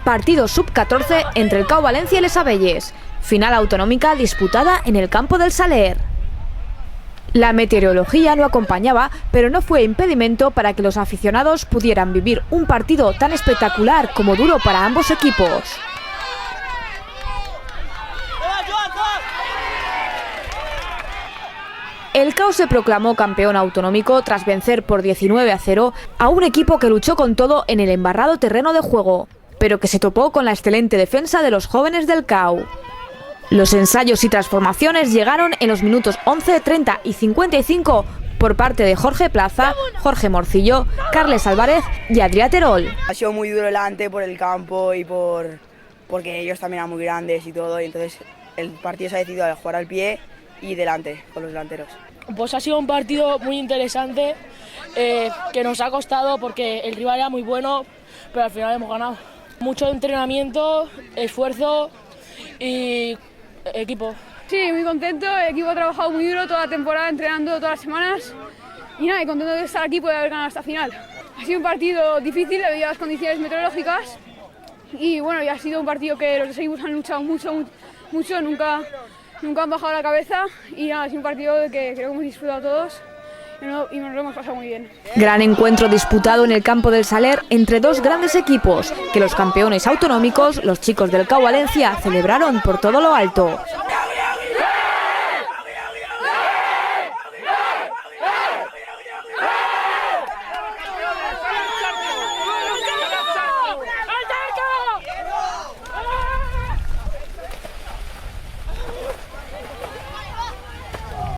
Partido sub-14 entre el CAU Valencia y Les Abelles. Final autonómica disputada en el campo del Saler. La meteorología no acompañaba, pero no fue impedimento para que los aficionados pudieran vivir un partido tan espectacular como duro para ambos equipos. El CAU se proclamó campeón autonómico tras vencer por 19-0 a un equipo que luchó con todo en el embarrado terreno de juego, pero que se topó con la excelente defensa de los jóvenes del CAU. Los ensayos y transformaciones llegaron en los minutos 11, 30 y 55 por parte de Jorge Plaza, Jorge Morcillo, Carles Álvarez y Adrià Terol. Ha sido muy duro delante por el campo y porque ellos también eran muy grandes y todo, y entonces el partido se ha decidido a jugar al pie y delante, con los delanteros. Pues ha sido un partido muy interesante, que nos ha costado porque el rival era muy bueno, pero al final hemos ganado. Mucho entrenamiento, esfuerzo y equipo. Sí, muy contento, el equipo ha trabajado muy duro toda la temporada, entrenando todas las semanas y nada, y contento de estar aquí y poder haber ganado esta final. Ha sido un partido difícil debido a las condiciones meteorológicas y bueno, ya ha sido un partido que los equipos han luchado mucho, nunca han bajado la cabeza y nada, ha sido un partido que creo que hemos disfrutado todos y nos lo hemos pasado muy bien. Gran encuentro disputado en el campo del Saler entre dos grandes equipos que los campeones autonómicos, los chicos del CAU Valencia, celebraron por todo lo alto.